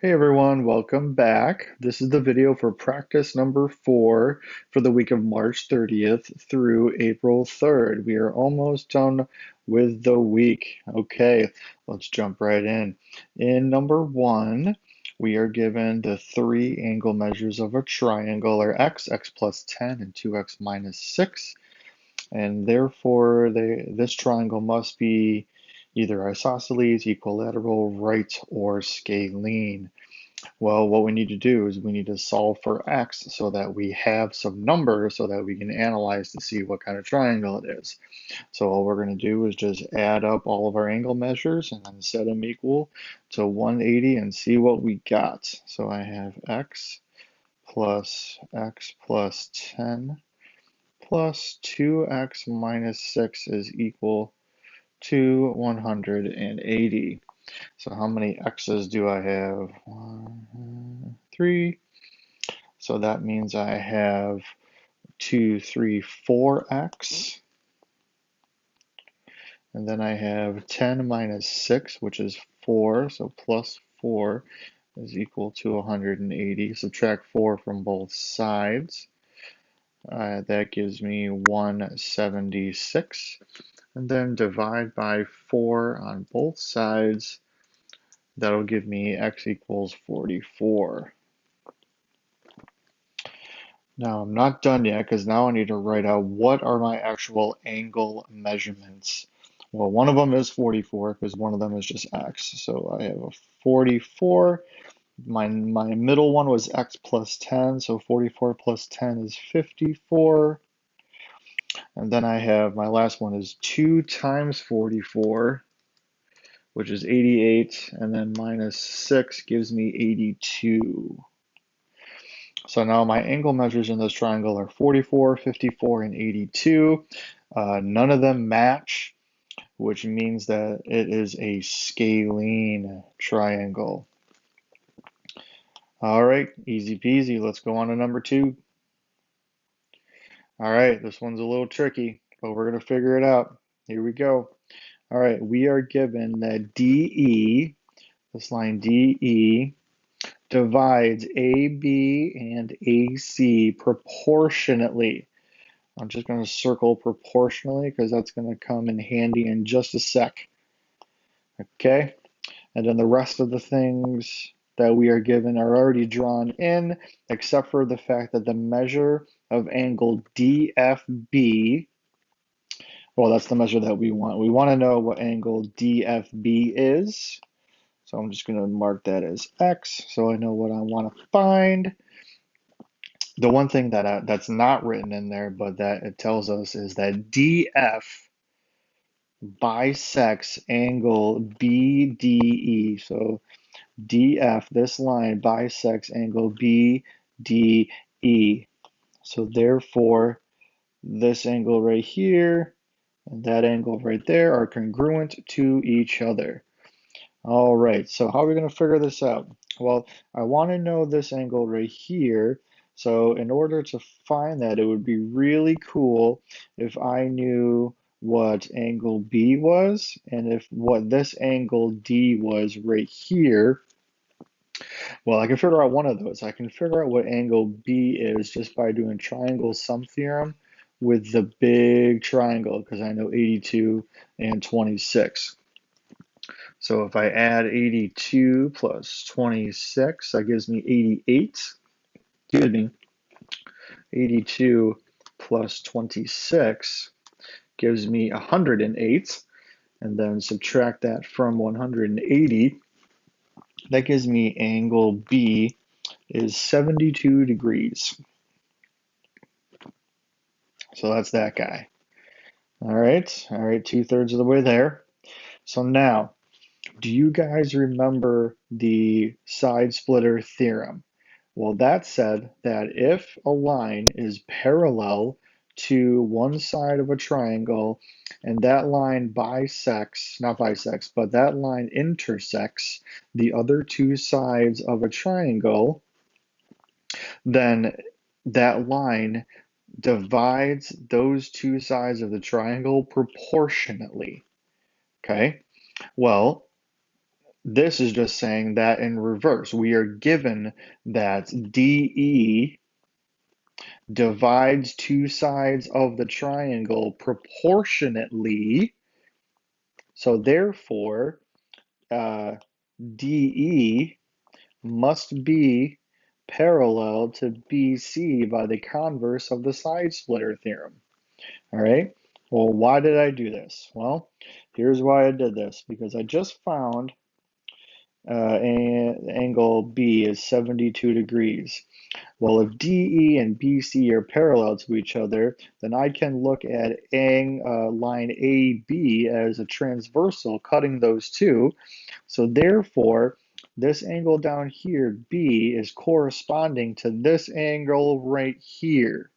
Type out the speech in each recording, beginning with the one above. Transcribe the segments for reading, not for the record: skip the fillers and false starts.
Hey everyone, welcome back. This is the video for practice number 4 for the week of March 30th through April 3rd. We are almost done with the week. Okay, let's jump right in. In number 1, we are given the three angle measures of a triangle are x plus 10, and 2x minus 6. And therefore, this triangle must be either isosceles, equilateral, right, or scalene. Well, what we need to do is we need to solve for x so that we have some numbers so that we can analyze to see what kind of triangle it is. So all we're going to do is just add up all of our angle measures and then set them equal to 180 and see what we got. So I have x plus 10 plus 2x minus 6 is equal to 180. So how many x's do I have? 1, 3. So that means I have 2, 3, 4x. And then I have 10 minus 6, which is 4. So plus 4 is equal to 180. Subtract 4 from both sides. That gives me 176. And then divide by 4 on both sides. That'll give me x equals 44. Now I'm not done yet because now I need to write out what are my actual angle measurements. Well, one of them is 44 because one of them is just x. So I have a 44. My middle one was x plus 10, so 44 plus 10 is 54. And then I have my last one is 2 times 44, which is 88, and then minus 6 gives me 82. So now my angle measures in this triangle are 44, 54, and 82. None of them match, which means that it is a scalene triangle. All right, easy peasy. Let's go on to number 2. All right, this one's a little tricky, but we're going to figure it out. Here we go. All right, we are given that DE, this line DE, divides AB and AC proportionately. I'm just going to circle proportionally because that's going to come in handy in just a sec. Okay, and then the rest of the things that we are given are already drawn in, except for the fact that the measure of angle DFB, well, that's the measure that we want. We want to know what angle DFB is. So I'm just going to mark that as X so I know what I want to find. The one thing that's not written in there, but that it tells us is that DF bisects angle BDE. So DF, this line bisects angle BDE. So therefore, this angle right here and that angle right there are congruent to each other. All right, so how are we going to figure this out? Well, I want to know this angle right here. So in order to find that, it would be really cool if I knew what angle B was and if what this angle D was right here. Well, I can figure out one of those. I can figure out what angle B is just by doing triangle sum theorem with the big triangle because I know 82 and 26. So if I add 82 plus 26, that gives me 88. Excuse me, 82 plus 26 gives me 108. And then subtract that from 180. That gives me angle B is 72 degrees. So that's that guy. All right, 2/3 of the way there. So now, do you guys remember the side splitter theorem? Well, that said that if a line is parallel to one side of a triangle and that line bisects, not bisects, but that line intersects the other two sides of a triangle, then that line divides those two sides of the triangle proportionately. Okay? Well, This is just saying that in reverse. We are given that DE divides two sides of the triangle proportionately. So therefore, uh, DE must be parallel to BC by the converse of the side splitter theorem. All right. Well, why did I do this? Well, here's why I did this. Because I just found angle B is 72 degrees. Well, if DE and BC are parallel to each other, then I can look at line AB as a transversal cutting those two. So therefore, this angle down here, B, is corresponding to this angle right here.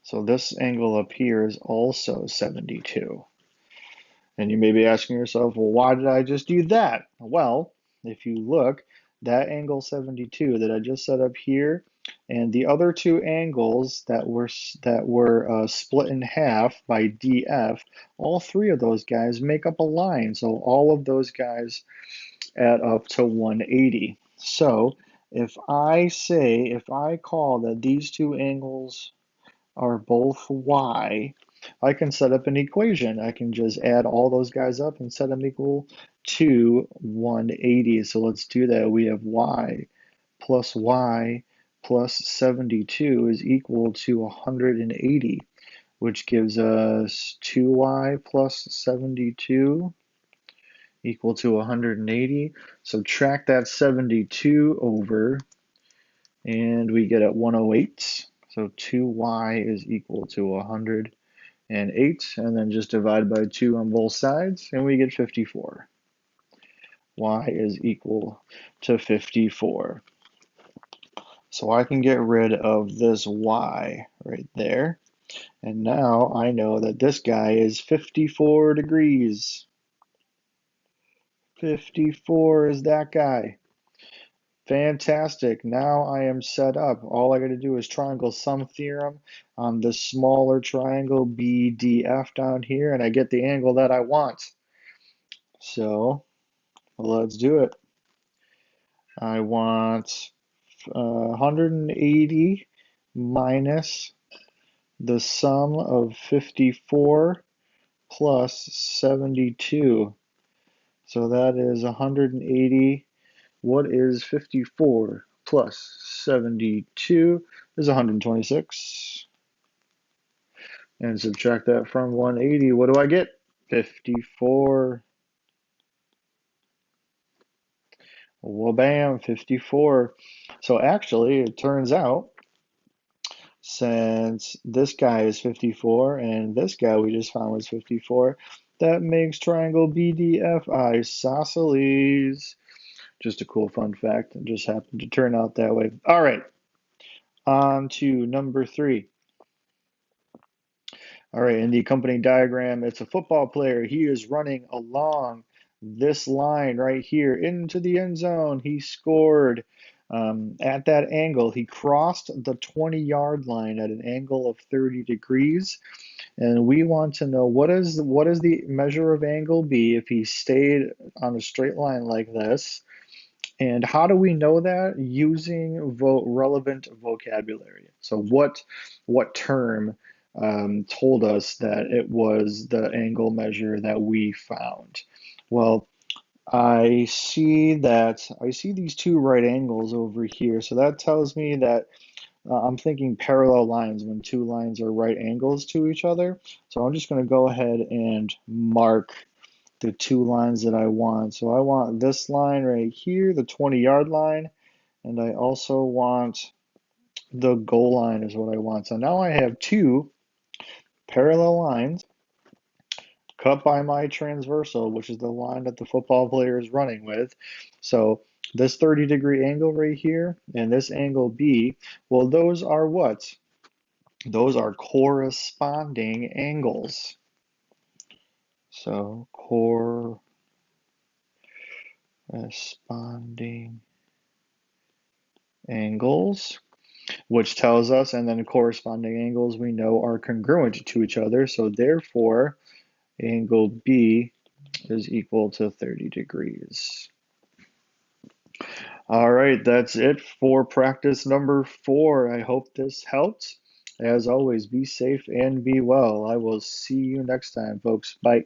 So this angle up here is also 72. And you may be asking yourself, well, why did I just do that? Well, if you look, that angle 72 that I just set up here, and the other two angles that were split in half by DF, all three of those guys make up a line. So all of those guys add up to 180. So if I call that these two angles are both y, I can set up an equation. I can just add all those guys up and set them equal to 180. So let's do that. We have y plus 72 is equal to 180, which gives us 2y plus 72 equal to 180. Subtract that 72 over, and we get at 108. So 2y is equal to 108, and then just divide by 2 on both sides, and we get 54. Y is equal to 54. So I can get rid of this y right there, and now I know that this guy is 54 degrees. 54 is that guy. Fantastic. Now I am set up. All I got to do is triangle sum theorem on the smaller triangle BDF down here, and I get the angle that I want. So let's do it. I want 180 minus the sum of 54 plus 72. So that is 180. What is 54 plus 72 is 126. And subtract that from 180. What do I get? 54. Well, bam, 54. So actually, it turns out, since this guy is 54 and this guy we just found was 54, that makes triangle BDF isosceles. Just a cool fun fact. It just happened to turn out that way. All right, on to number 3. All right, in the accompanying diagram, it's a football player. He is running along this line right here into the end zone. He scored at that angle. He crossed the 20-yard line at an angle of 30 degrees. And we want to know what is the measure of angle B if he stayed on a straight line like this. And how do we know that? Using relevant vocabulary. So what term told us that it was the angle measure that we found? Well, I see these two right angles over here. So that tells me that I'm thinking parallel lines when two lines are right angles to each other. So I'm just going to go ahead and mark the two lines that I want. So I want this line right here, the 20-yard line, and I also want the goal line is what I want. So now I have two parallel lines cut by my transversal, which is the line that the football player is running with. So this 30-degree angle right here and this angle B, well, those are what? Those are corresponding angles. So corresponding angles, which tells us, and then corresponding angles we know are congruent to each other. So therefore, angle B is equal to 30 degrees. All right, that's it for practice number 4. I hope this helped. As always, be safe and be well. I will see you next time, folks. Bye.